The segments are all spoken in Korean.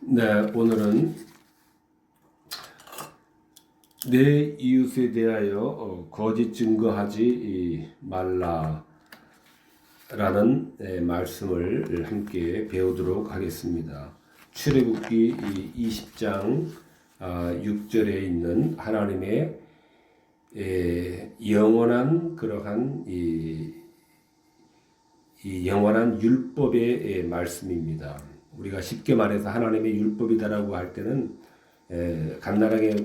네, 오늘은 내 이웃에 대하여 거짓 증거하지 말라라는 말씀을 함께 배우도록 하겠습니다. 출애굽기 20장 6절에 있는 하나님의 영원한 그러한 이 영원한 율법의 말씀입니다. 우리가 쉽게 말해서 하나님의 율법이다라고 할 때는 간단하게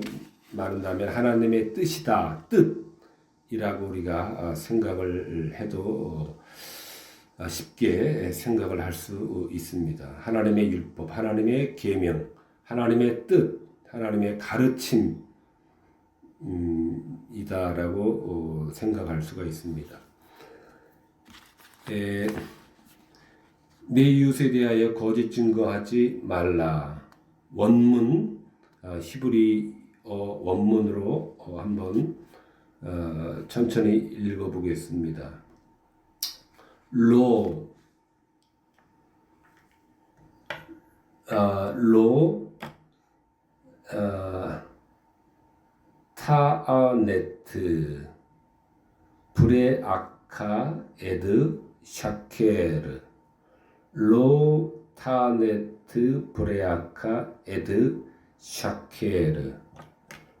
말한다면 하나님의 뜻이다, 뜻이라고 우리가 생각을 해도 쉽게 생각을 할 수 있습니다. 하나님의 율법, 하나님의 계명, 하나님의 뜻, 하나님의 가르침이다라고 생각할 수가 있습니다. 내 이웃에 대하여 거짓 증거하지 말라. 원문 히브리어 원문으로 한번 천천히 읽어보겠습니다. 타아네트 브레아카 에드 샤케르 로 타네트 브레아카 에드 샤케르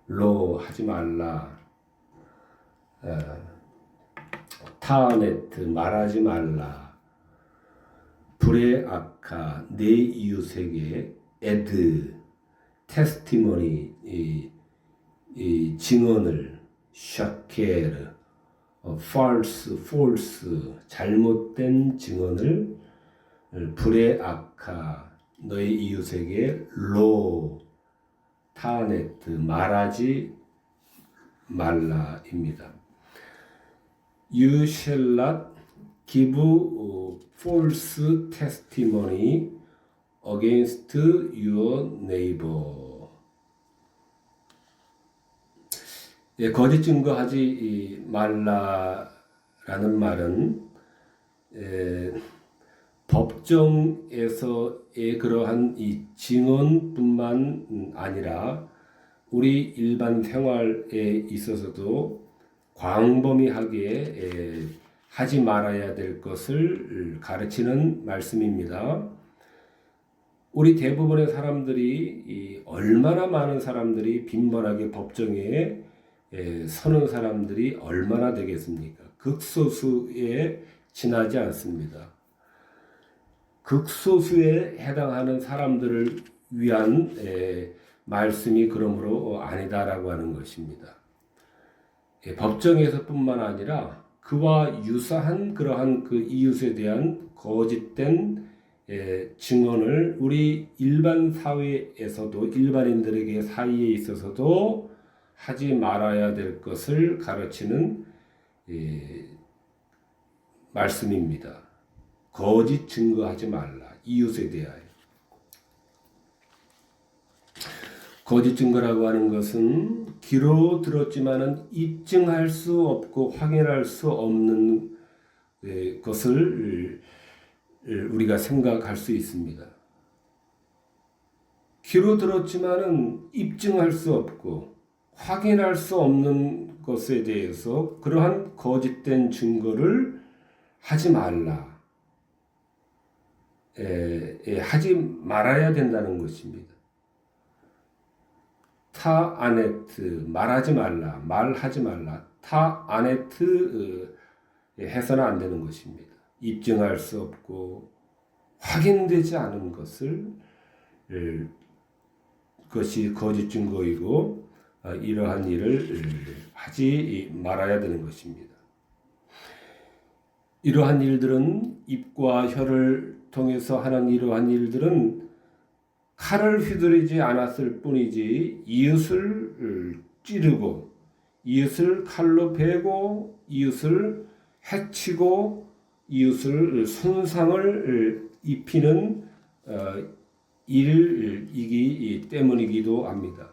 로 하지 말라. 타네트 말하지 말라. 브레아카 내 이웃에게 에드 테스티모니 이 증언을 샤케르 false 잘못된 증언을 브레아카 너의 이웃에게 로 타네트 말하지 말라입니다. You shall not give false testimony against your neighbor. 거짓 증거하지 말라라는 말은 법정에서의 그러한 이 증언뿐만 아니라 우리 일반 생활에 있어서도 광범위하게 하지 말아야 될 것을 가르치는 말씀입니다. 우리 대부분의 사람들이 얼마나 많은 사람들이 빈번하게 법정에 서는 사람들이 얼마나 되겠습니까? 극소수에 지나지 않습니다. 극소수에 해당하는 사람들을 위한 말씀이 그러므로 아니다라고 하는 것입니다. 법정에서뿐만 아니라 그와 유사한 그러한 그 이웃에 대한 거짓된 증언을 우리 일반 사회에서도 일반인들에게 사이에 있어서도 하지 말아야 될 것을 가르치는 말씀입니다. 거짓 증거하지 말라. 이웃에 대하여. 거짓 증거라고 하는 것은 귀로 들었지만은 입증할 수 없고 확인할 수 없는 것을 우리가 생각할 수 있습니다. 귀로 들었지만은 입증할 수 없고 확인할 수 없는 것에 대해서 그러한 거짓된 증거를 하지 말라. 하지 말아야 된다는 것입니다. 타아네트 말하지 말라. 말하지 말라. 타아네트 해서는 안 되는 것입니다. 입증할 수 없고 확인되지 않은 그것이 거짓 증거이고 이러한 일을 하지 말아야 되는 것입니다. 이러한 일들은 입과 혀를 통해서 하는 이러한 일들은 칼을 휘두르지 않았을 뿐이지 이웃을 찌르고 이웃을 칼로 베고 이웃을 해치고 이웃을 손상을 입히는 일이기 때문이기도 합니다.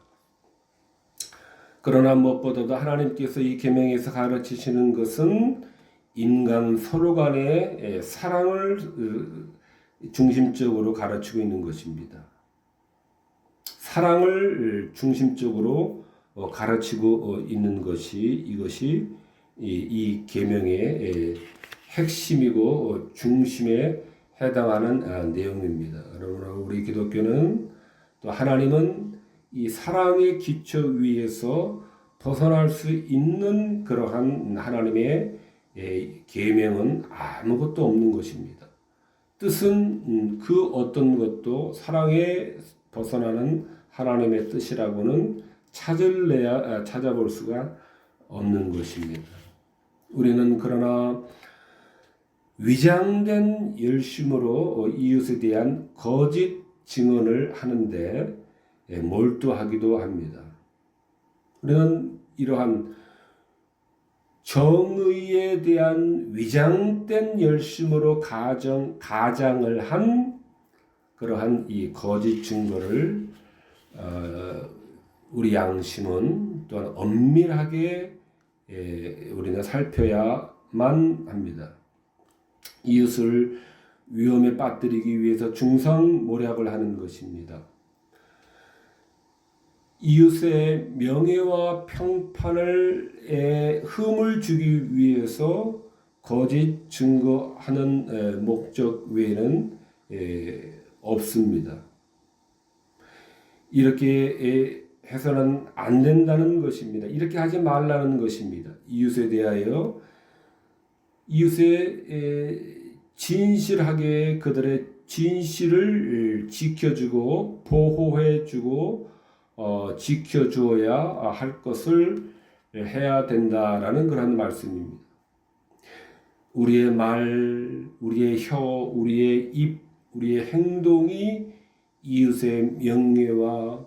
그러나 무엇보다도 하나님께서 이 계명에서 가르치시는 것은 인간 서로 간의 사랑을 중심적으로 가르치고 있는 것입니다. 사랑을 중심적으로 가르치고 있는 것이 이것이 이 계명의 핵심이고 중심에 해당하는 내용입니다. 그러나 우리 기독교는 또 하나님은 이 사랑의 기초 위에서 벗어날 수 있는 그러한 하나님의 계명은 아무것도 없는 것입니다. 뜻은 그 어떤 것도 사랑에 벗어나는 하나님의 뜻이라고는 찾아볼 수가 없는 것입니다. 우리는 그러나 위장된 열심으로 이웃에 대한 거짓 증언을 하는데 몰두하기도 합니다. 우리는 이러한 정의에 대한 위장된 열심으로 가장을 한 그러한 이 거짓 증거를 우리 양심은 또한 엄밀하게 우리는 살펴야만 합니다. 이웃을 위험에 빠뜨리기 위해서 중상모략을 하는 것입니다. 이웃의 명예와 평판을 흠을 주기 위해서 거짓 증거하는 목적 외에는 없습니다. 이렇게 해서는 안 된다는 것입니다. 이렇게 하지 말라는 것입니다. 이웃에 대하여 이웃의 진실하게 그들의 진실을 지켜주고 보호해주고 지켜주어야 할 것을 해야 된다라는 그런 말씀입니다. 우리의 말, 우리의 혀, 우리의 입, 우리의 행동이 이웃의 명예와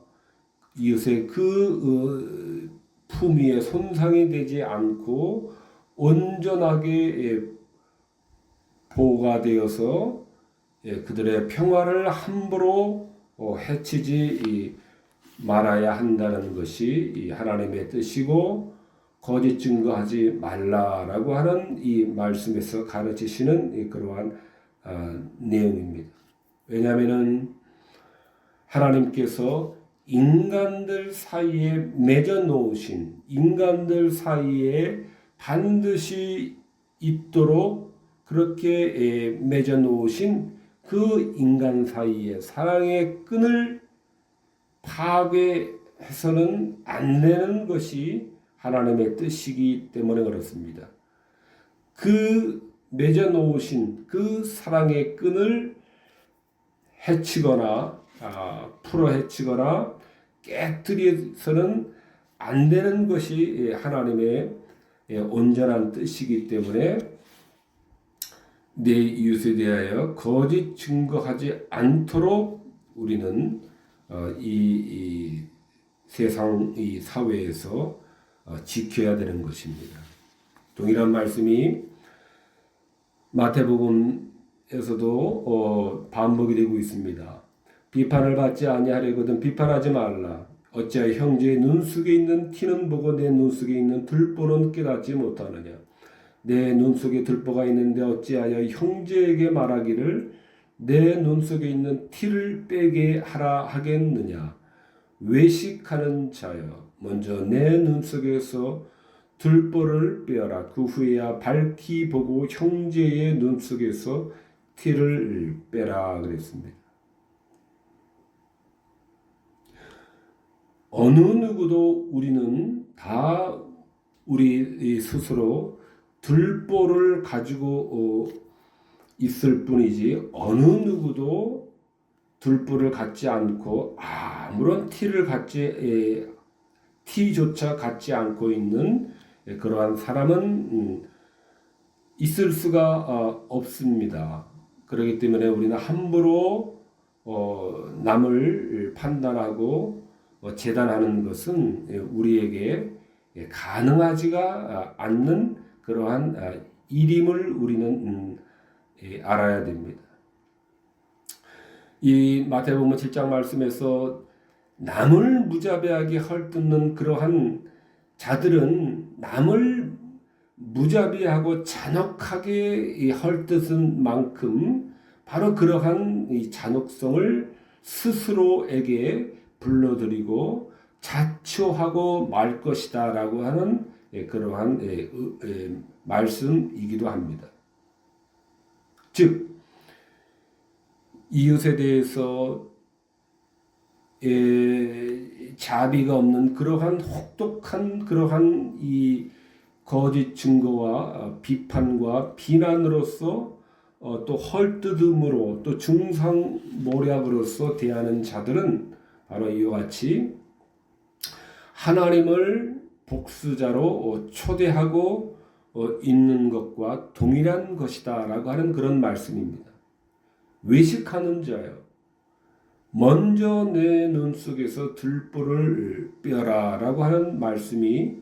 이웃의 그 품위에 손상이 되지 않고 온전하게 보호가 되어서 그들의 평화를 함부로 해치지 말아야 한다는 것이 하나님의 뜻이고 거짓 증거하지 말라라고 하는 이 말씀에서 가르치시는 그러한 내용입니다. 왜냐하면 하나님께서 인간들 사이에 맺어놓으신 인간들 사이에 반드시 있도록 그렇게 맺어놓으신 그 인간 사이에 사랑의 끈을 파괴해서는 안 되는 것이 하나님의 뜻이기 때문에 그렇습니다. 그 맺어놓으신 그 사랑의 끈을 해치거나 풀어 해치거나 깨뜨려서는 안 되는 것이 하나님의 온전한 뜻이기 때문에 내 이웃에 대하여 거짓 증거하지 않도록 우리는 이 세상 이 사회에서 지켜야 되는 것입니다. 동일한 말씀이 마태복음에서도 반복이 되고 있습니다. 비판을 받지 아니하려거든 비판하지 말라. 어찌하여 형제의 눈 속에 있는 티는 보고 내 눈 속에 있는 들보는 깨닫지 못하느냐. 내 눈 속에 들보가 있는데 어찌하여 형제에게 말하기를 내 눈 속에 있는 티를 빼게 하라 하겠느냐. 외식하는 자여 먼저 내 눈 속에서 들보를 빼어라. 그 후에야 밝히 보고 형제의 눈 속에서 티를 빼라 그랬습니다. 어느 누구도 우리는 다 우리 스스로 들보를 가지고 있을 뿐이지 어느 누구도 들보를 갖지 않고 아무런 티조차 갖지 않고 있는 그러한 사람은 있을 수가 없습니다. 그렇기 때문에 우리는 함부로 남을 판단하고 재단하는 것은 우리에게 가능하지가 않는 그러한 일임을 우리는 알아야 됩니다. 이 마태복음 7장 말씀에서 남을 무자비하게 헐뜯는 그러한 자들은 남을 무자비하고 잔혹하게 헐뜯은 만큼 바로 그러한 이 잔혹성을 스스로에게 불러들이고 자초하고 말 것이다라고 하는 그러한 말씀이기도 합니다. 즉 이웃에 대해서 자비가 없는 그러한 혹독한 그러한 이 거짓 증거와 비판과 비난으로서 또 헐뜯음으로 또 중상모략으로서 대하는 자들은 바로 이와 같이 하나님을 복수자로 초대하고 있는 것과 동일한 것이다라고 하는 그런 말씀입니다. 외식하는 자여 먼저 내 눈 속에서 들보를 빼라라고 하는 말씀이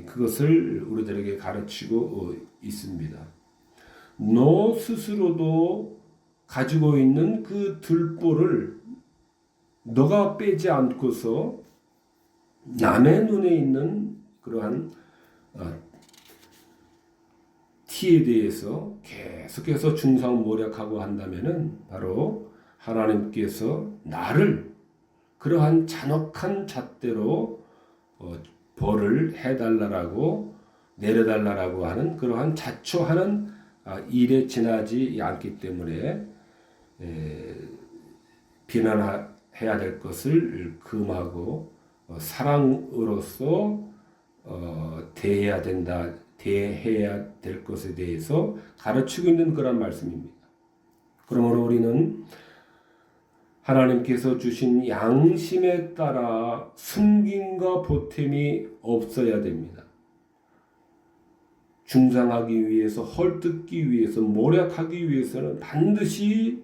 그것을 우리들에게 가르치고 있습니다. 너 스스로도 가지고 있는 그 들보를 너가 빼지 않고서 남의 눈에 있는 그러한 티에 대해서 계속해서 중상모략하고 한다면은 바로 하나님께서 나를 그러한 잔혹한 잣대로 벌을 해달라고 내려달라고 하는 그러한 자초하는 일에 지나지 않기 때문에 비난해야 될 것을 금하고 사랑으로서 대해야 될 것에 대해서 가르치고 있는 그런 말씀입니다. 그러므로 우리는 하나님께서 주신 양심에 따라 숨김과 보탬이 없어야 됩니다. 중상하기 위해서, 헐뜯기 위해서, 모략하기 위해서는 반드시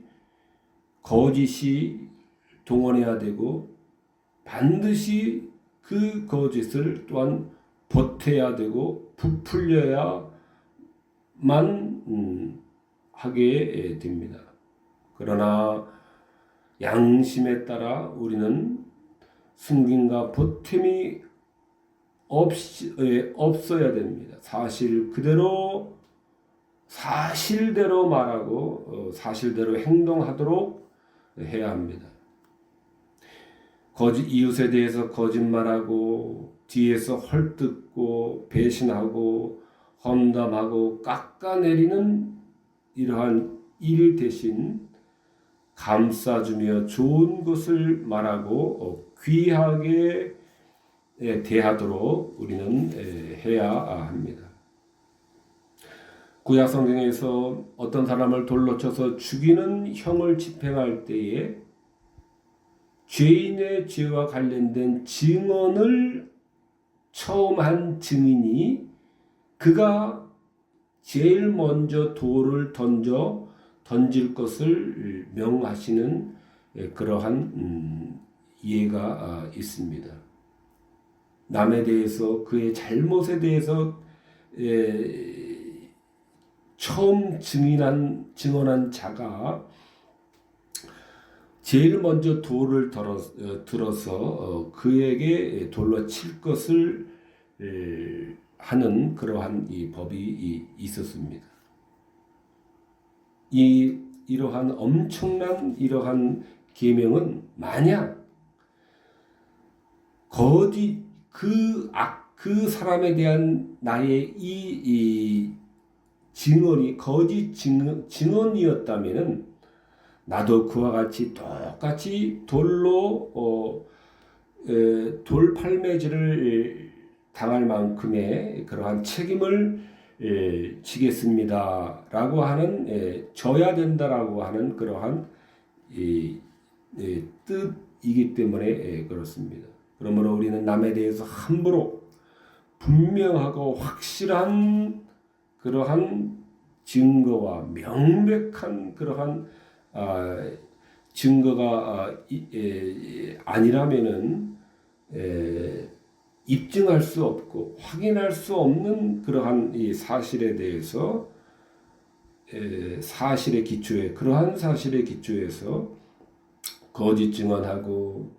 거짓이 동원해야 되고 반드시 그 거짓을 또한 보태야 되고 부풀려야만 하게 됩니다. 그러나 양심에 따라 우리는 숨김과 보탬이 없어야 됩니다. 사실대로 말하고 사실대로 행동하도록 해야 합니다. 이웃에 대해서 거짓말하고 뒤에서 헐뜯고 배신하고 험담하고 깎아내리는 이러한 일 대신 감싸주며 좋은 것을 말하고 귀하게 대하도록 우리는 해야 합니다. 구약 성경에서 어떤 사람을 돌로 쳐서 죽이는 형을 집행할 때에 죄인의 죄와 관련된 증언을 처음 한 증인이 그가 제일 먼저 돌을 던질 것을 명하시는 그러한 예가 있습니다. 남에 대해서 그의 잘못에 대해서 처음 증언한 자가 제일 먼저 돌을 들어서 그에게 돌로 칠 것을 하는 그러한 이 법이 있었습니다. 이러한 엄청난 이러한 계명은 만약 그 사람에 대한 나의 이 증언이 거짓 증언이었다면은 나도 그와 같이 똑같이 돌로 돌팔매질을 당할 만큼의 그러한 책임을 지겠습니다라고 하는 져야 된다라고 하는 그러한 뜻이기 때문에 그렇습니다. 그러므로 우리는 남에 대해서 함부로 분명하고 확실한 그러한 증거와 명백한 그러한 증거가 아니라면은 입증할 수 없고 확인할 수 없는 그러한 이 사실에 대해서 그러한 사실의 기초에서 거짓 증언하고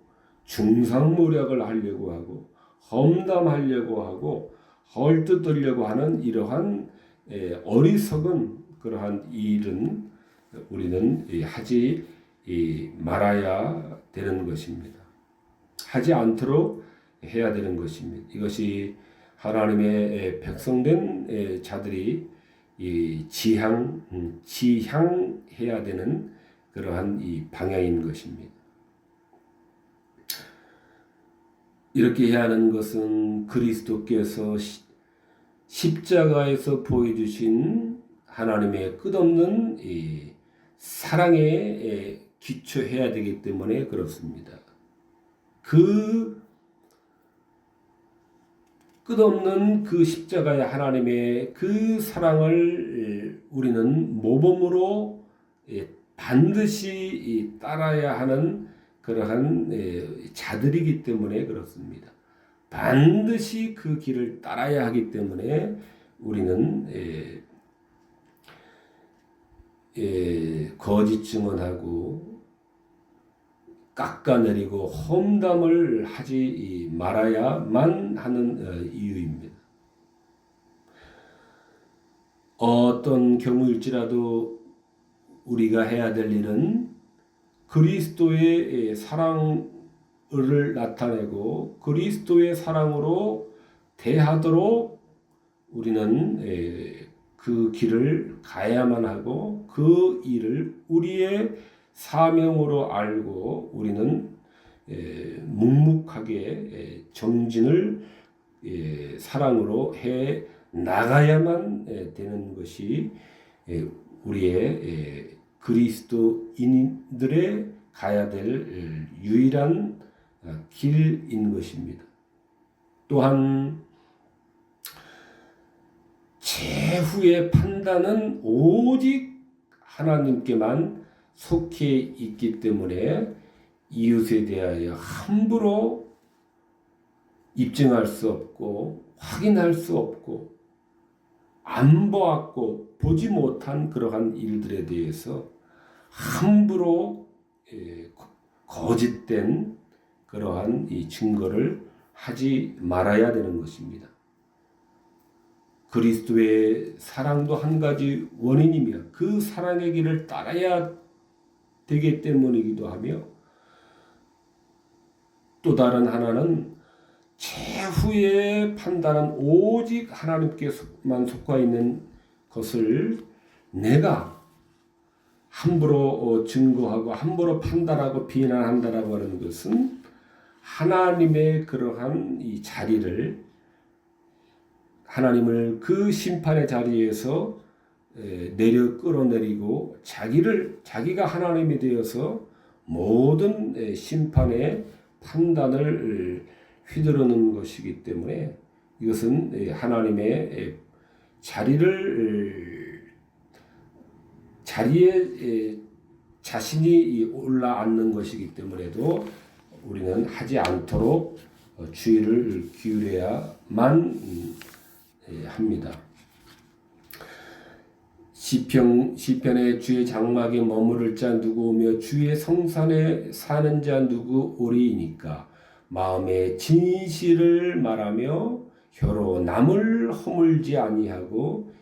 중상모략을 하려고 하고 험담하려고 하고 헐뜯으려고 하는 이러한 어리석은 그러한 일은 우리는 하지 말아야 되는 것입니다. 하지 않도록 해야 되는 것입니다. 이것이 하나님의 백성된 자들이 이 지향해야 되는 그러한 이 방향인 것입니다. 이렇게 해야 하는 것은 그리스도께서 십자가에서 보여주신 하나님의 끝없는 이 사랑에 기초해야 되기 때문에 그렇습니다. 그 끝없는 그 십자가의 하나님의 그 사랑을 우리는 모범으로 반드시 따라야 하는 그러한 자들이기 때문에 그렇습니다. 반드시 그 길을 따라야 하기 때문에 우리는 거짓 증언하고 깎아내리고 험담을 하지 말아야만 하는 이유입니다. 어떤 경우일지라도 우리가 해야 될 일은 그리스도의 사랑을 나타내고 그리스도의 사랑으로 대하도록 우리는 그 길을 가야만 하고 그 일을 우리의 사명으로 알고 우리는 묵묵하게 정진을 사랑으로 해 나가야만 되는 것이 우리의 그리스도인들의 가야 될 유일한 길인 것입니다. 또한 최후의 판단은 오직 하나님께만 속해 있기 때문에 이웃에 대하여 함부로 입증할 수 없고 확인할 수 없고 안 보았고 보지 못한 그러한 일들에 대해서 함부로 거짓된 그러한 이 증거를 하지 말아야 되는 것입니다. 그리스도의 사랑도 한 가지 원인이며 그 사랑의 길을 따라야 되기 때문이기도 하며 또 다른 하나는 최후의 판단은 오직 하나님께만 속하 있는 것을 내가 함부로 증거하고 함부로 판단하고 비난한다라고 하는 것은 하나님의 그러한 이 자리를 하나님을 그 심판의 자리에서 내려 끌어내리고 자기가 하나님이 되어서 모든 심판의 판단을 휘두르는 것이기 때문에 이것은 하나님의 자리에 자신이 올라앉는 것이기 때문에도 우리는 하지 않도록 주의를 기울여야만 합니다. 시편에 주의 장막에 머무를 자 누구 오며 주의 성산에 사는 자 누구 오리이니까 마음에 진실을 말하며 혀로 남을 허물지 아니하고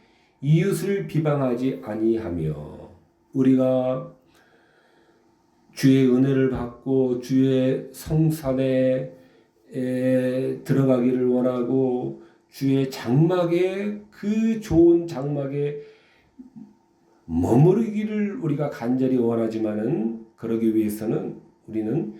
이웃을 비방하지 아니하며 우리가 주의 은혜를 받고 주의 성산에 들어가기를 원하고 주의 장막에 그 좋은 장막에 머무르기를 우리가 간절히 원하지만은 그러기 위해서는 우리는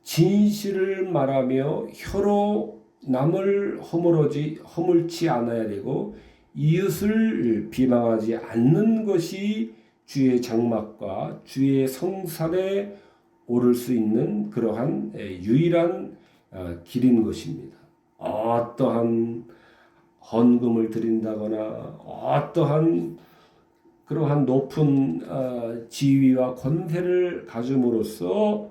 진실을 말하며 혀로 남을 허물지 않아야 되고 이웃을 비방하지 않는 것이 주의 장막과 주의 성산에 오를 수 있는 그러한 유일한 길인 것입니다. 어떠한 헌금을 드린다거나 어떠한 그러한 높은 지위와 권세를 가짐으로써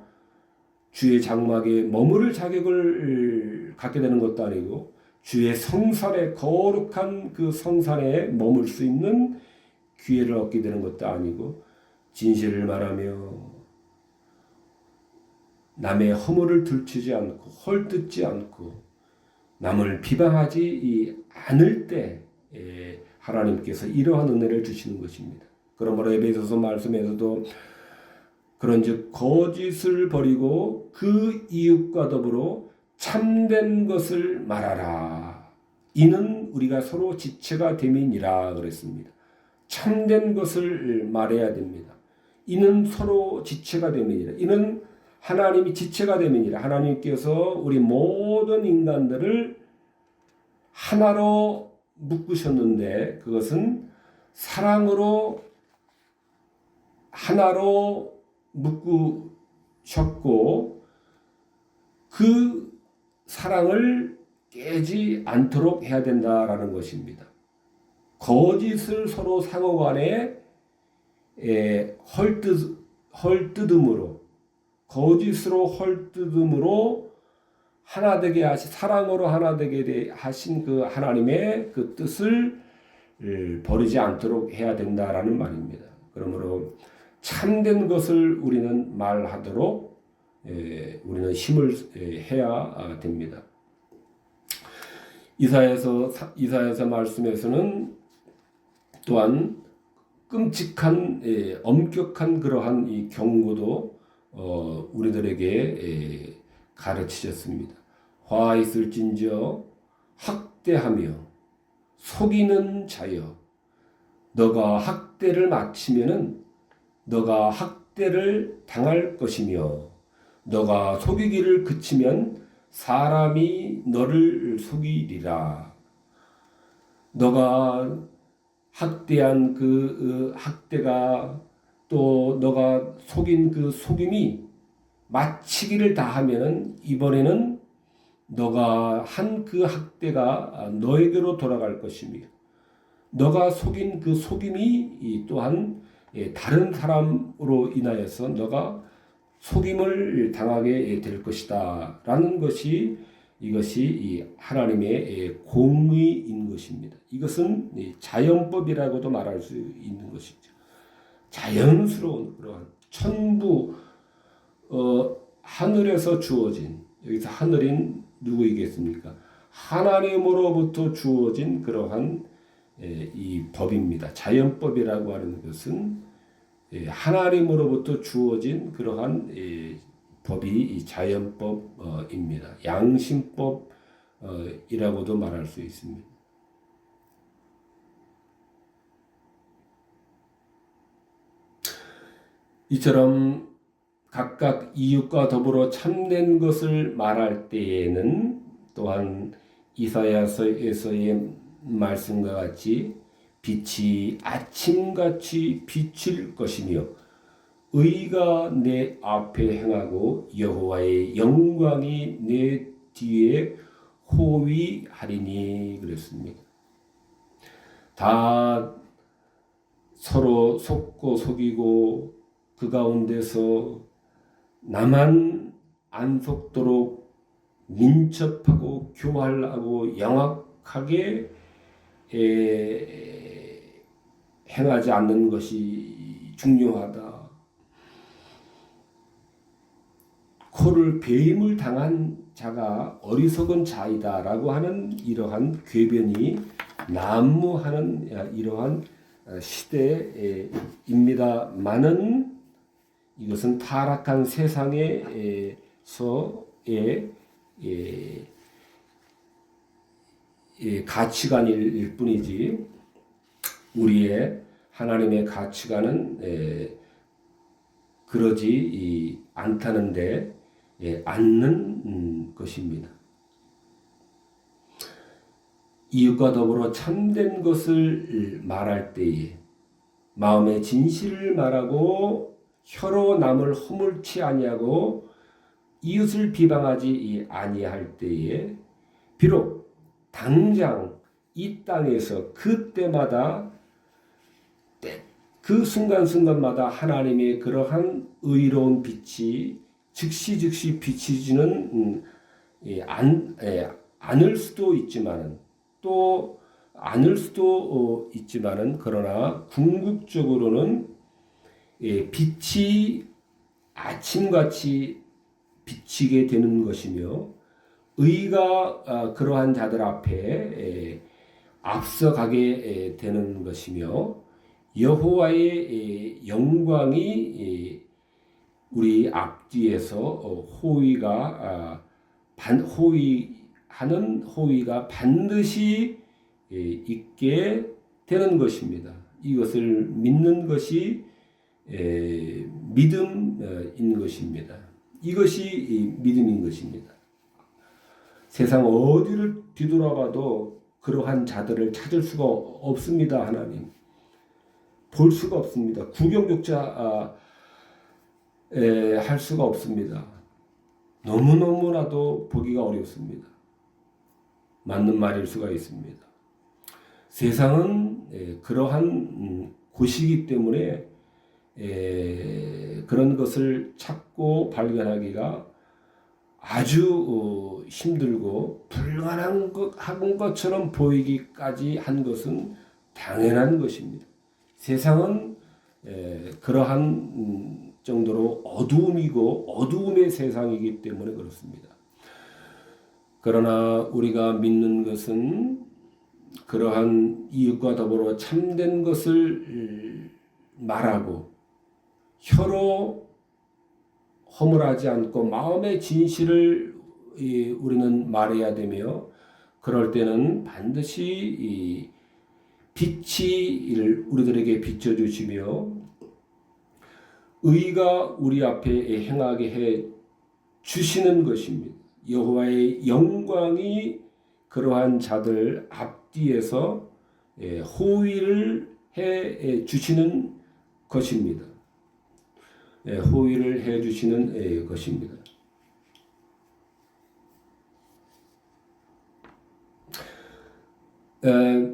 주의 장막에 머무를 자격을 갖게 되는 것도 아니고 주의 성산에 거룩한 그 성산에 머물 수 있는 기회를 얻게 되는 것도 아니고 진실을 말하며 남의 허물을 들추지 않고 헐뜯지 않고 남을 비방하지 않을 때 하나님께서 이러한 은혜를 주시는 것입니다. 그러므로 에베소서 말씀에서도 그런즉 거짓을 버리고 그 이웃과 더불어 참된 것을 말하라. 이는 우리가 서로 지체가 됨이니라 그랬습니다. 참된 것을 말해야 됩니다. 이는 서로 지체가 됨이니라. 이는 하나님이 지체가 됨이니라. 하나님께서 우리 모든 인간들을 하나로 묶으셨는데 그것은 사랑으로 하나로 묶으셨고 그 사랑을 깨지 않도록 해야 된다라는 것입니다. 거짓을 서로 상호간에 헐뜯음으로 거짓으로 헐뜯음으로 하나 되게 하신 사랑으로 하나 되게 하신 그 하나님의 그 뜻을 버리지 않도록 해야 된다라는 말입니다. 그러므로 참된 것을 우리는 말하도록 우리는 힘을 해야 됩니다. 이사야서 말씀에서는 또한 끔찍한 엄격한 그러한 이 경고도 우리들에게 가르치셨습니다. 화 있을진저 학대하며 속이는 자여 너가 학대를 마치면은 너가 학대를 당할 것이며 너가 속이기를 그치면 사람이 너를 속이리라. 너가 학대한 그 학대가 또 너가 속인 그 속임이 마치기를 다하면은 이번에는 너가 한 그 학대가 너에게로 돌아갈 것이며 너가 속인 그 속임이 또한 다른 사람으로 인하여서 너가 속임을 당하게 될 것이다 라는 것이 이것이 이 하나님의 공의인 것입니다. 이것은 자연법이라고도 말할 수 있는 것이죠. 자연스러운 그러한 천부 하늘에서 주어진 여기서 하늘인 누구이겠습니까? 하나님으로부터 주어진 그러한 이 법입니다. 자연법이라고 하는 것은 하나님으로부터 주어진 그러한 법이 자연법입니다. 양심법이라고도 말할 수 있습니다. 이처럼 각각 이웃과 더불어 참된 것을 말할 때에는 또한 이사야서에서의 말씀과 같이 빛이 아침같이 비칠 것이며 의가 내 앞에 행하고 여호와의 영광이 내 뒤에 호위하리니 그랬습니다. 다 서로 속고 속이고 그 가운데서 나만 안 속도록 민첩하고 교활하고 영악하게 행하지 않는 것이 중요하다. 코를 배임을 당한 자가 어리석은 자이다라고 하는 이러한 궤변이 난무하는 이러한 시대입니다만은 이것은 타락한 세상에서의 가치관일 뿐이지 우리의 하나님의 가치관은 그러지 않다는데 않는 것입니다. 이웃과 더불어 참된 것을 말할 때에 마음의 진실을 말하고 혀로 남을 허물지 아니하고 이웃을 비방하지 아니할 때에 비록 당장 이 땅에서 그때마다 그 순간순간마다 하나님의 그러한 의로운 빛이 즉시 비치지는 않을 수도 있지만은 또 않을 수도 있지만은 그러나 궁극적으로는 빛이 아침같이 비치게 되는 것이며 의가 그러한 자들 앞에 앞서가게 되는 것이며 여호와의 영광이 우리 앞뒤에서 호의가 반드시 있게 되는 것입니다. 이것을 믿는 것이 믿음인 것입니다. 이것이 믿음인 것입니다. 세상 어디를 뒤돌아봐도 그러한 자들을 찾을 수가 없습니다. 하나님 볼 수가 없습니다. 구경조차 할 수가 없습니다. 너무너무나도 보기가 어렵습니다. 맞는 말일 수가 있습니다. 세상은 그러한 곳이기 때문에 그런 것을 찾고 발견하기가 아주 힘들고 불가능한 것처럼 보이기까지 한 것은 당연한 것입니다. 세상은 그러한 정도로 어두움의 세상이기 때문에 그렇습니다. 그러나 우리가 믿는 것은 그러한 이웃과 더불어 참된 것을 말하고 혀로 허물하지 않고 마음의 진실을 우리는 말해야 되며, 그럴 때는 반드시 빛이 우리들에게 비춰주시며 의가 우리 앞에 행하게 해 주시는 것입니다. 여호와의 영광이 그러한 자들 앞뒤에서 호위를 해 주시는 것입니다. 호위를 해 주시는 것입니다.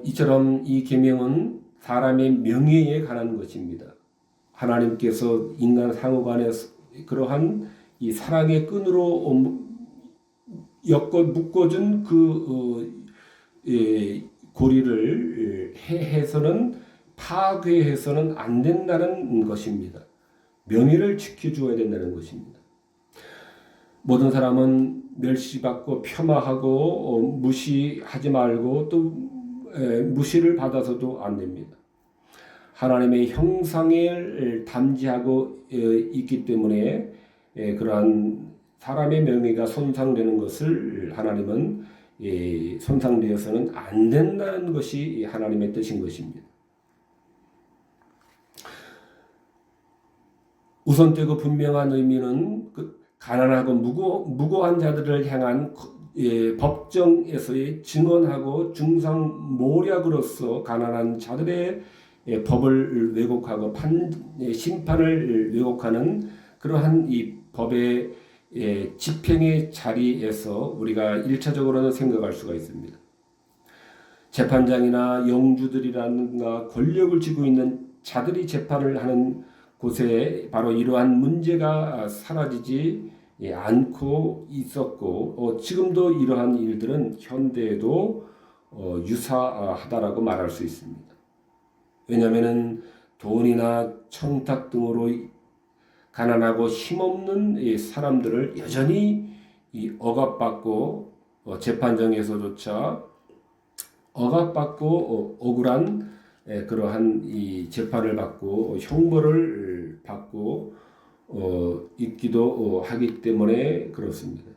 이처럼 이 계명은 사람의 명예에 관한 것입니다. 하나님께서 인간 상호간에 그러한 이 사랑의 끈으로 묶어준 고리를 해서는 파괴해서는 안 된다는 것입니다. 명예를 지켜줘야 된다는 것입니다. 모든 사람은 멸시받고 폄하하고 무시하지 말고 또 무시를 받아서도 안 됩니다. 하나님의 형상을 담지하고 있기 때문에 그러한 사람의 명예가 손상되는 것을 하나님은 손상되어서는 안 된다는 것이 하나님의 뜻인 것입니다. 우선되고 분명한 의미는 가난하고 무고한 자들을 향한 법정에서의 증언하고 중상모략으로서 가난한 자들의 법을 왜곡하고 심판을 왜곡하는 그러한 이 법의 집행의 자리에서 우리가 1차적으로는 생각할 수가 있습니다. 재판장이나 영주들이라든가 권력을 쥐고 있는 자들이 재판을 하는 곳에 바로 이러한 문제가 사라지지 않고 있었고 지금도 이러한 일들은 현대에도 유사하다라고 말할 수 있습니다. 왜냐하면 돈이나 청탁 등으로 가난하고 힘없는 사람들을 여전히 억압받고 재판정에서조차 억압받고 억울한 그러한 이 재판을 받고 형벌을 받고 있기도 하기 때문에 그렇습니다.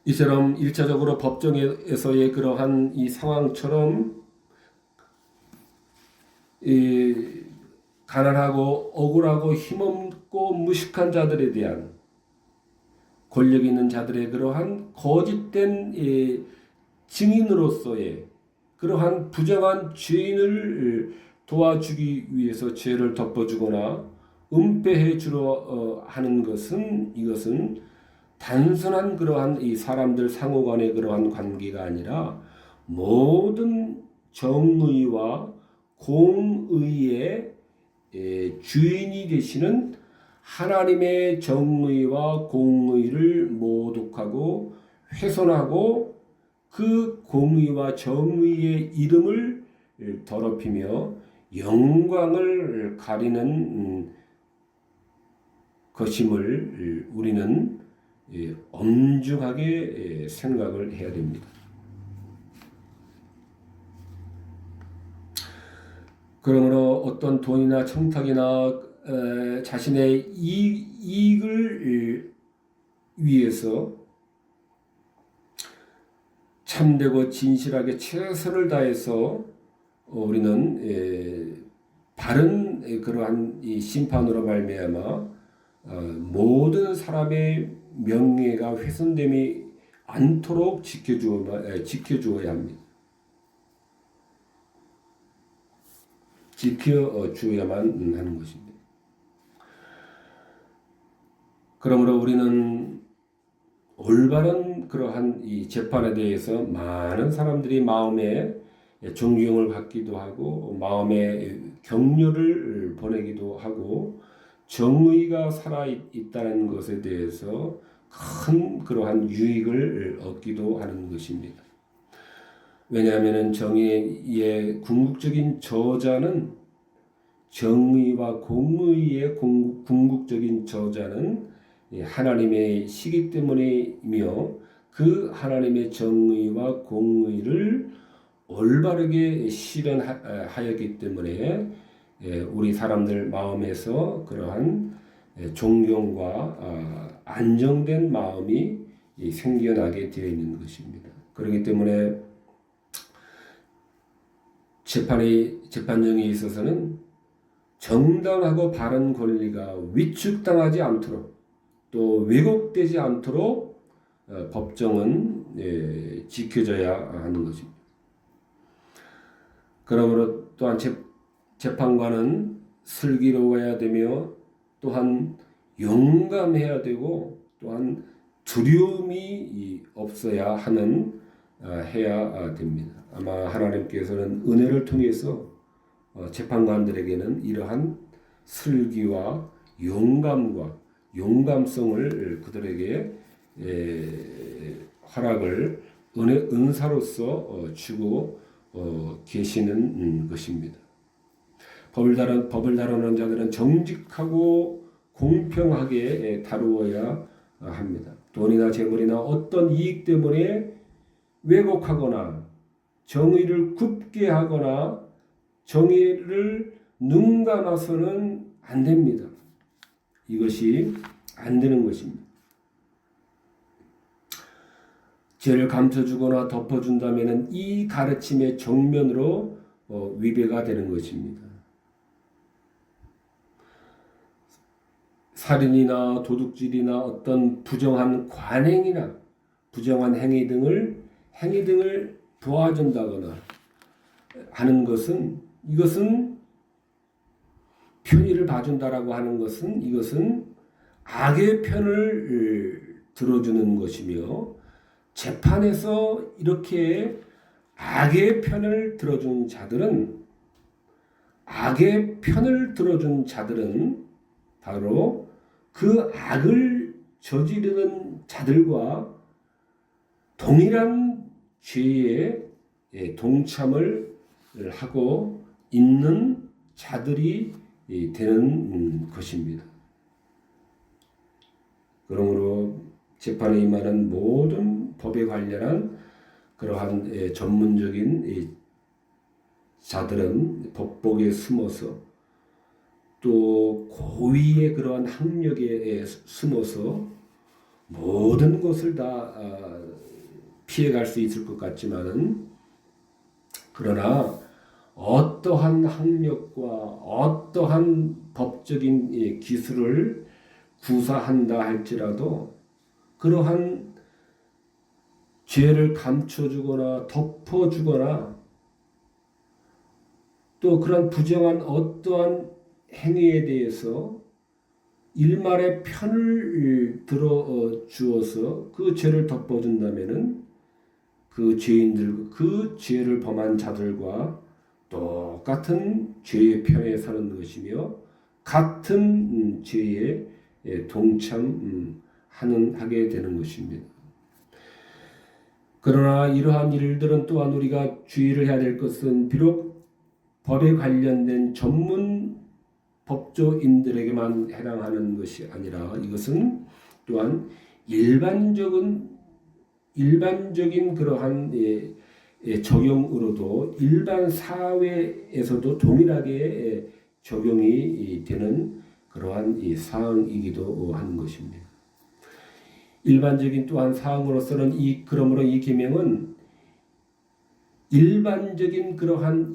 이처럼 1차적으로 법정에서의 그러한 이 상황처럼 가난하고 억울하고 힘없고 무식한 자들에 대한 권력 있는 자들의 그러한 거짓된 증인으로서의 그러한 부정한 죄인을 도와주기 위해서 죄를 덮어주거나 은폐해 주려 하는 이것은 단순한 그러한 이 사람들 상호간의 그러한 관계가 아니라 모든 정의와 공의의 주인이 되시는 하나님의 정의와 공의를 모독하고 훼손하고 그 공의와 정의의 이름을 더럽히며 영광을 가리는 것임을 우리는 엄중하게 생각을 해야 됩니다. 그러므로 어떤 돈이나 청탁이나 자신의 이익을 위해서 참되고 진실하게 최선을 다해서 우리는 바른 그러한 이 심판으로 말미암아 모든 사람의 명예가 훼손됨이 않도록 지켜주어야 합니다. 지켜주어야만 하는 것입니다. 그러므로 우리는 올바른 그러한 이 재판에 대해서 많은 사람들이 마음에 존경을 갖기도 하고 마음에 격려를 보내기도 하고 정의가 살아있다는 것에 대해서 큰 그러한 유익을 얻기도 하는 것입니다. 왜냐하면 정의의 궁극적인 저자는 정의와 공의의 궁극적인 저자는 하나님의 시기 때문이며 그 하나님의 정의와 공의를 올바르게 실현하였기 때문에 우리 사람들 마음에서 그러한 존경과 안정된 마음이 생겨나게 되어 있는 것입니다. 그렇기 때문에 재판정에 있어서는 정당하고 바른 권리가 위축당하지 않도록 또 왜곡되지 않도록 법정은 지켜져야 하는 것입니다. 그러므로 또한 재판관은 슬기로워야 되며 또한 용감해야 되고 또한 두려움이 없어야 해야 됩니다. 아마 하나님께서는 은혜를 통해서 재판관들에게는 이러한 슬기와 용감성을 그들에게 허락을 은사로서 주고 계시는 것입니다. 법을 다루는 자들은 정직하고 공평하게 다루어야 합니다. 돈이나 재물이나 어떤 이익 때문에 왜곡하거나 정의를 굽게 하거나 정의를 능가해서는 안 됩니다. 이것이 안 되는 것입니다. 죄를 감춰주거나 덮어준다면 이 가르침의 정면으로 위배가 되는 것입니다. 살인이나 도둑질이나 어떤 부정한 관행이나 부정한 행위 등을 도와준다거나 하는 것은 이것은 편의를 봐준다라고 하는 것은 이것은 악의 편을 들어주는 것이며 재판에서 이렇게 악의 편을 들어준 자들은 바로 그 악을 저지르는 자들과 동일한 죄에 동참을 하고 있는 자들이 되는 것입니다. 그러므로 재판에 임하는 모든 법에 관련한 그러한 전문적인 자들은 법복에 숨어서 또 고위의 그러한 학력에 숨어서 모든 것을 다 피해갈 수 있을 것 같지만은 그러나 어떠한 학력과 어떠한 법적인 기술을 구사한다 할지라도 그러한 죄를 감춰주거나 덮어주거나 또 그런 부정한 어떠한 행위에 대해서 일말의 편을 들어 주어서 그 죄를 덮어준다면은 그 죄를 범한 자들과 똑같은 죄의 편에 서는 것이며 같은 죄에 동참하게 되는 것입니다. 그러나 이러한 일들은 또한 우리가 주의를 해야 될 것은 비록 법에 관련된 전문 법조인들에게만 해당하는 것이 아니라 이것은 또한 일반적인 그러한 적용으로도 일반 사회에서도 동일하게 적용이 되는 그러한 이 사항이기도 하는 것입니다. 일반적인 또한 사항으로서는 그러므로 이 계명은 일반적인 그러한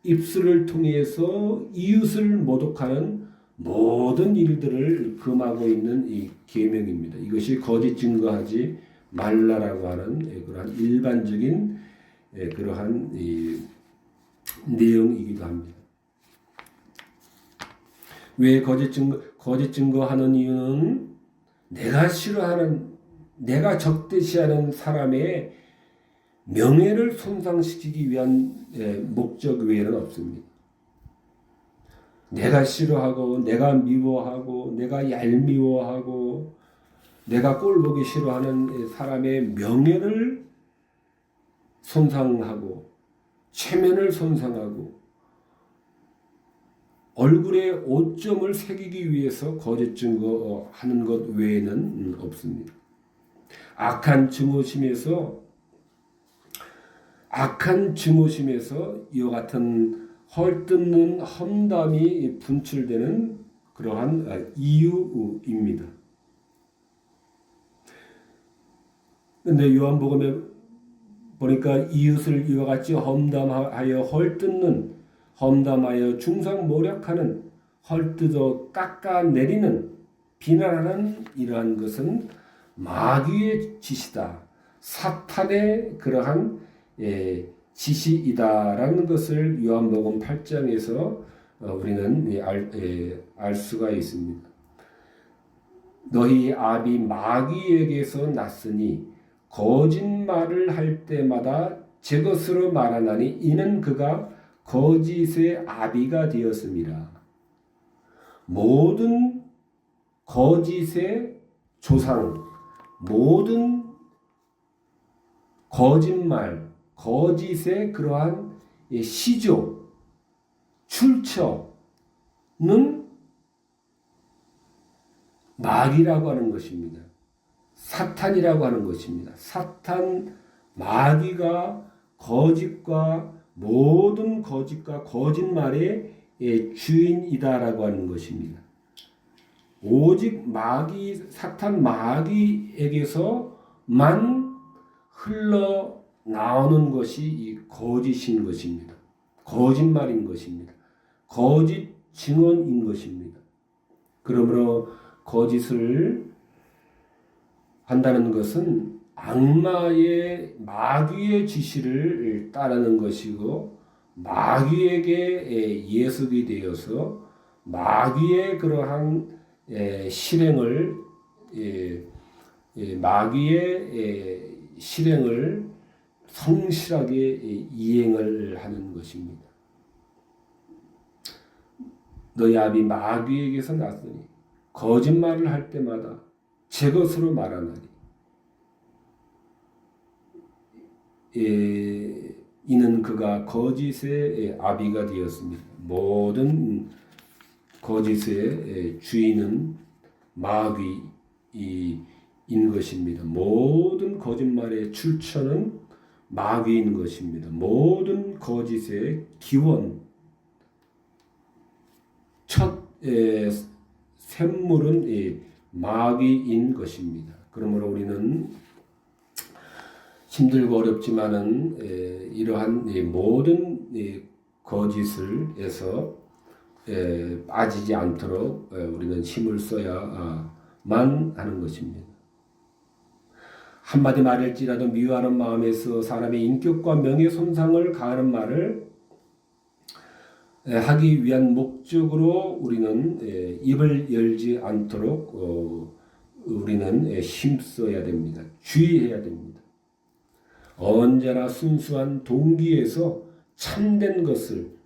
입술을 통해서 이웃을 모독하는 모든 일들을 금하고 있는 이 계명입니다. 이것이 거짓 증거하지 말라라고 하는 그러한 일반적인 그러한 이 내용이기도 합니다. 왜 거짓 증거하는 이유는 내가 적대시하는 사람의 명예를 손상시키기 위한 목적 외에는 없습니다. 내가 싫어하고 내가 미워하고 내가 얄미워하고 내가 꼴보기 싫어하는 사람의 명예를 손상하고 체면을 손상하고 얼굴에 오점을 새기기 위해서 거짓 증거하는 것 외에는 없습니다. 악한 증오심에서 이와 같은 헐뜯는 험담이 분출되는 그러한 이유입니다. 그런데 요한복음에 보니까 이웃을 이와 같이 험담하여 중상모략하는, 헐뜯어 깎아내리는, 비난하는 이러한 것은 마귀의 짓이다. 사탄의 그러한 지시이다라는 것을 요한복음 8장에서 우리는 알 수가 있습니다. 너희 아비 마귀에게서 났으니 거짓말을 할 때마다 제 것으로 말하나니 이는 그가 거짓의 아비가 되었습니다. 모든 거짓의 조상, 모든 거짓말, 거짓의 그러한 시조, 출처는 마귀라고 하는 것입니다. 사탄이라고 하는 것입니다. 사탄, 마귀가 모든 거짓과 거짓말의 주인이다라고 하는 것입니다. 오직 사탄 마귀에게서만 흘러나오는 것이 이 거짓인 것입니다. 거짓말인 것입니다. 거짓 증언인 것입니다. 그러므로 거짓을 한다는 것은 마귀의 지시를 따르는 것이고 마귀에게 예속이 되어서 마귀의 그러한 마귀의 실행을 성실하게 이행을 하는 것입니다. 너희 아비 마귀에게서 났으니 거짓말을 할 때마다 제 것으로 말하나니 이는 그가 거짓의 아비가 되었습니다. 모든 거짓의 주인은 마귀인 것입니다. 모든 거짓말의 출처는 마귀인 것입니다. 모든 거짓의 기원, 첫 샘물은 마귀인 것입니다. 그러므로 우리는 힘들고 어렵지만은 이러한 모든 거짓을에서 빠지지 않도록 우리는 힘을 써야만 하는 것입니다. 한마디 말할지라도 미워하는 마음에서 사람의 인격과 명예 손상을 가하는 말을 하기 위한 목적으로 우리는 입을 열지 않도록 우리는 힘써야 됩니다. 주의해야 됩니다. 언제나 순수한 동기에서 참된 것을,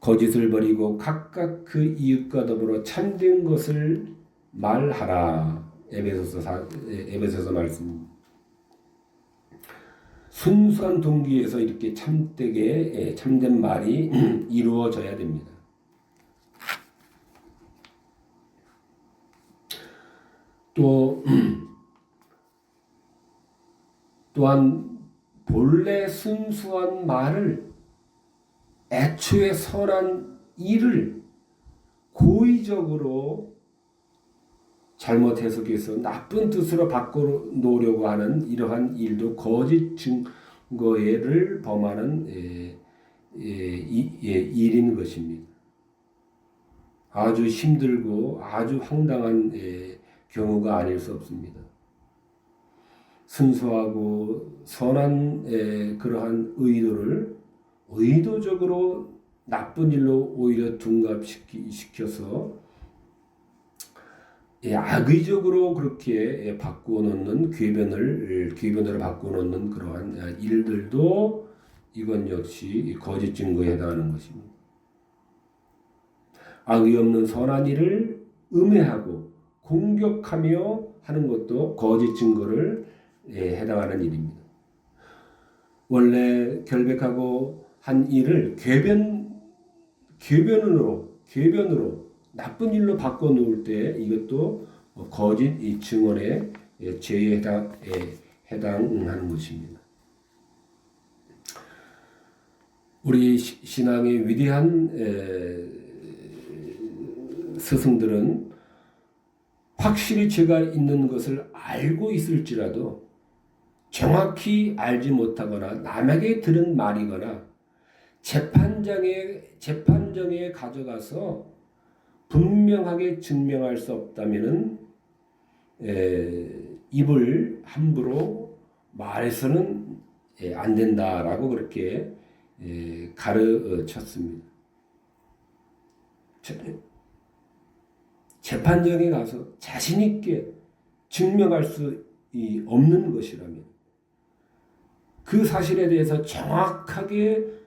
거짓을 버리고 각각 그 이웃과 더불어 참된 것을 말하라. 에베소서 말씀. 순수한 동기에서 이렇게 참된 말이 이루어져야 됩니다. 또한 본래 순수한 말을 애초에 선한 이를 고의적으로 잘못 해석해서 나쁜 뜻으로 바꿔놓으려고 하는 이러한 일도 거짓 증거를 범하는 일인 것입니다. 아주 힘들고 아주 황당한 경우가 아닐 수 없습니다. 순수하고 선한 그러한 의도를 의도적으로 나쁜 일로 오히려 둔갑시켜서 악의적으로 그렇게 바꾸어 놓는 궤변으로 바꾸어 놓는 그러한 일들도 이건 역시 거짓 증거에 해당하는 것입니다. 악의 없는 선한 일을 음해하고 공격하며 하는 것도 거짓 증거를 해당하는 일입니다. 원래 결백하고 한 일을 궤변으로 나쁜 일로 바꿔 놓을 때 이것도 거짓 이 증언의 죄에 해당하는 것입니다. 우리 신앙의 위대한 스승들은 확실히 죄가 있는 것을 알고 있을지라도 정확히 알지 못하거나 남에게 들은 말이거나 재판정에 가져가서 분명하게 증명할 수 없다면은 입을 함부로 말해서는 안 된다라고 그렇게 가르쳤습니다. 재판정에 가서 자신 있게 증명할 수 없는 것이라면 그 사실에 대해서 정확하게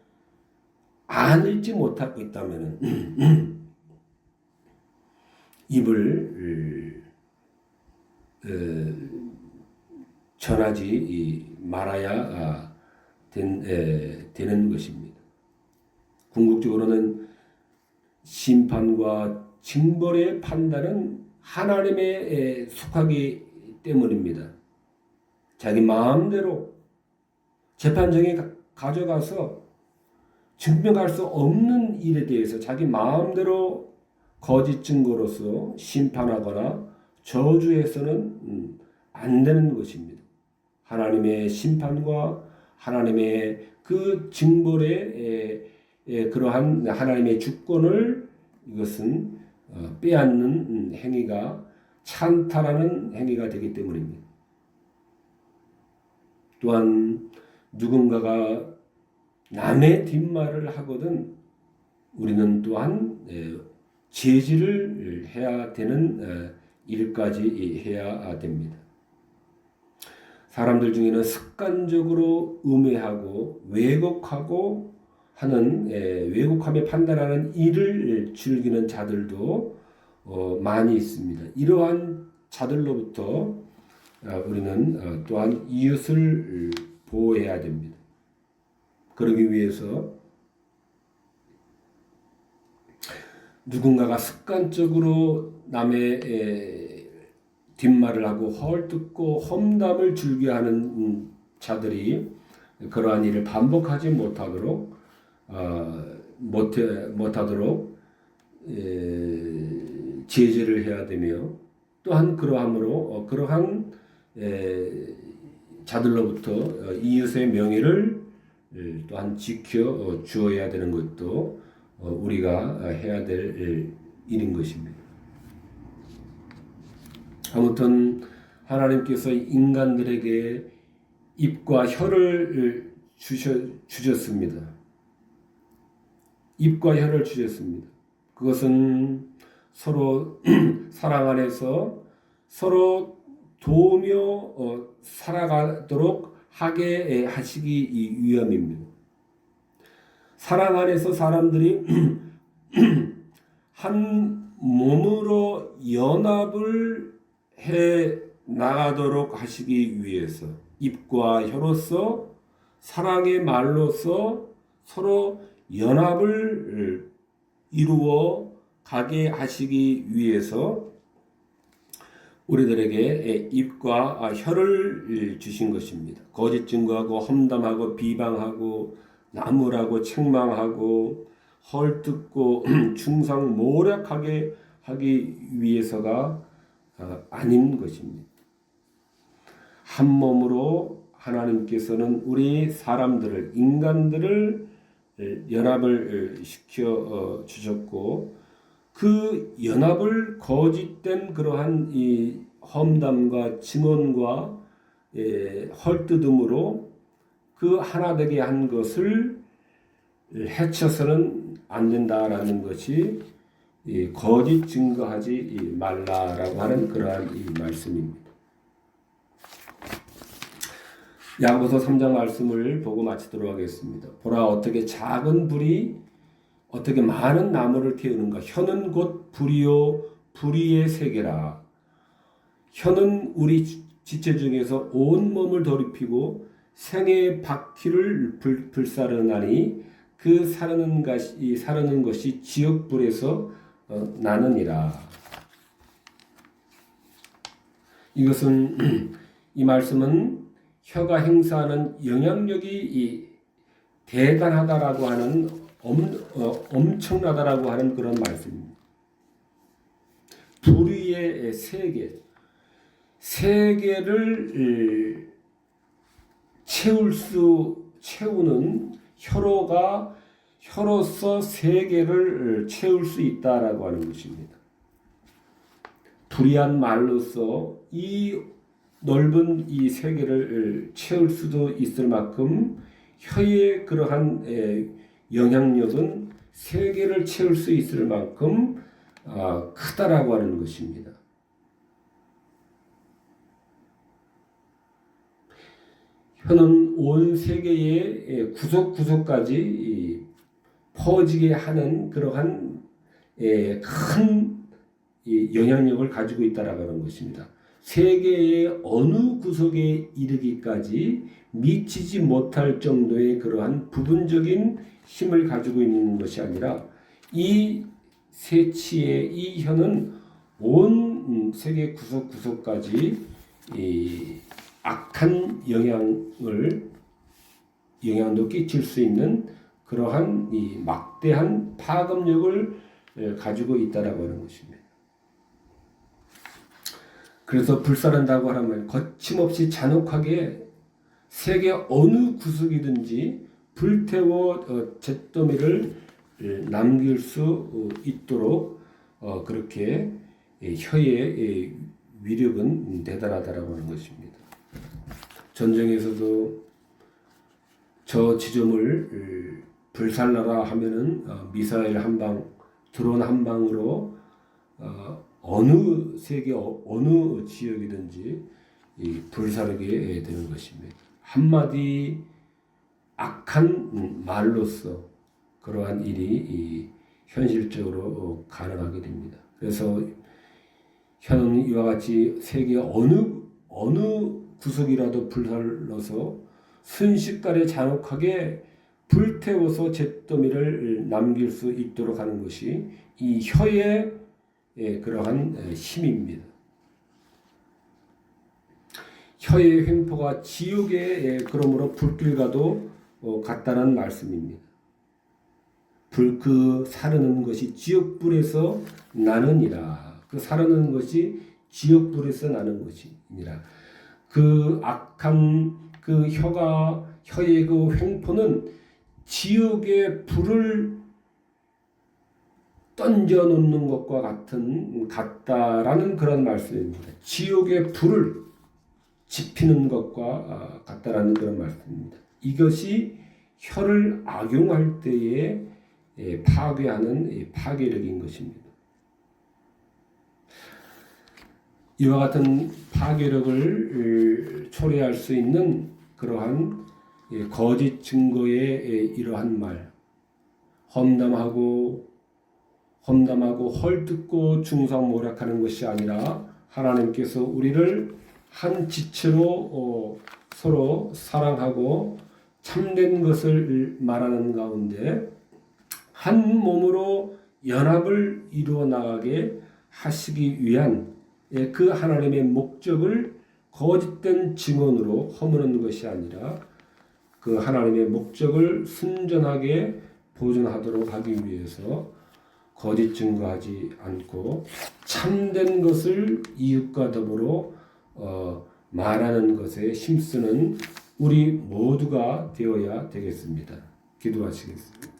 알지 못하고 있다면 입을 전하지 말아야 되는 것입니다. 궁극적으로는 심판과 징벌의 판단은 하나님에 속하기 때문입니다. 자기 마음대로 재판정에 가져가서 증명할 수 없는 일에 대해서 자기 마음대로 거짓 증거로서 심판하거나 저주해서는 안 되는 것입니다. 하나님의 심판과 하나님의 그 징벌의 그러한 하나님의 주권을 이것은 빼앗는 행위가 찬탈하는 행위가 되기 때문입니다. 또한 누군가가 남의 뒷말을 하거든 우리는 또한 제지를 해야 되는 일까지 해야 됩니다. 사람들 중에는 습관적으로 음해하고 왜곡하고 하는 왜곡하며 판단하는 일을 즐기는 자들도 많이 있습니다. 이러한 자들로부터 우리는 또한 이웃을 보호해야 됩니다. 그러기 위해서 누군가가 습관적으로 남의 뒷말을 하고 헐뜯고 험담을 즐겨하는 자들이 그러한 일을 반복하지 못하도록 제재를 해야 되며 또한 그러함으로 그러한 자들로부터 이웃의 명예를 또한 지켜 주어야 되는 것도 우리가 해야 될 일인 것입니다. 아무튼 하나님께서 인간들에게 입과 혀를 주셨습니다. 입과 혀를 주셨습니다. 그것은 서로 사랑 안에서 서로 도우며 살아가도록 하게 하시기 위함입니다. 사랑 안에서 사람들이 한 몸으로 연합을 해 나가도록 하시기 위해서 입과 혀로서 사랑의 말로서 서로 연합을 이루어 가게 하시기 위해서 우리들에게 입과 혀를 주신 것입니다. 거짓 증거하고 험담하고 비방하고 나무라고 책망하고 헐뜯고 충성모략하게 하기 위해서가 아닌 것입니다. 한 몸으로 하나님께서는 우리 사람들을, 인간들을 연합을 시켜 주셨고, 그 연합을 거짓된 그러한 이 험담과 증언과 헐뜯음으로 그 하나 되게 한 것을 해쳐서는 안 된다라는 것이 거짓 증거하지 말라라고 하는 그러한 이 말씀입니다. 야고보서 3장 말씀을 보고 마치도록 하겠습니다. 보라, 어떻게 작은 불이 어떻게 많은 나무를 태우는가. 혀는 곧 불이요 불의의 세계라. 혀는 우리 지체 중에서 온 몸을 더럽히고 생애의 바퀴를 불사르나니 그 사르는 것이 지옥불에서 나느니라. 이것은 이 말씀은 혀가 행사하는 영향력이 대단하다라고 하는 엄청나다라고 하는 그런 말씀입니다. 불의의 세계를 채우는 혀로서 세계를 채울 수 있다라고 하는 것입니다. 불의한 말로서 이 넓은 이 세계를 채울 수도 있을 만큼 혀의 그러한 영향력은 세계를 채울 수 있을 만큼 크다라고 하는 것입니다. 혀는 온 세계의 구석구석까지 퍼지게 하는 그러한 큰 영향력을 가지고 있다라고 하는 것입니다. 세계의 어느 구석에 이르기까지 미치지 못할 정도의 그러한 부분적인 힘을 가지고 있는 것이 아니라 이 세치의 이 혀는 온 세계 구석구석까지 악한 영향도 끼칠 수 있는 그러한 이 막대한 파급력을 가지고 있다라고 하는 것입니다. 그래서 불사른다고 하면 거침없이 잔혹하게 세계 어느 구석이든지 불태워 잿더미를 남길 수 있도록 그렇게 혀의 위력은 대단하다라고 하는 것입니다. 전쟁에서도 저 지점을 불살라라 하면은 미사일 한 방, 드론 한 방으로 어느 세계 어느 지역이든지 불사르게 되는 것입니다. 한마디 악한 말로서 그러한 일이 현실적으로 가능하게 됩니다. 그래서 혀는 이와 같이 세계 어느 구석이라도 불살라서 순식간에 잔혹하게 불태워서 잿더미를 남길 수 있도록 하는 것이 이 혀의 그러한 힘입니다. 혀의 횡포가 지옥의 그러므로 불길과도 같다는 말씀입니다. 그 사르는 것이 지옥불에서 나느니라. 그 사르는 것이 지옥불에서 나는 것이니라. 그 악한 그 혀의 그 횡포는 지옥의 불을 던져 놓는 것과 같다라는 그런 말씀입니다. 지옥의 불을 지피는 것과 같다라는 그런 말씀입니다. 이것이 혀를 악용할 때에 파괴하는 파괴력인 것입니다. 이와 같은 파괴력을 초래할 수 있는 그러한 거짓 증거의 이러한 말, 험담하고 헐뜯고 중상모략하는 것이 아니라 하나님께서 우리를 한 지체로 서로 사랑하고 참된 것을 말하는 가운데 한 몸으로 연합을 이루어 나가게 하시기 위한 그 하나님의 목적을 거짓된 증언으로 허무는 것이 아니라 그 하나님의 목적을 순전하게 보존하도록 하기 위해서 거짓 증거하지 않고 참된 것을 이웃과 더불어 말하는 것에 힘쓰는 우리 모두가 되어야 되겠습니다. 기도하시겠습니다.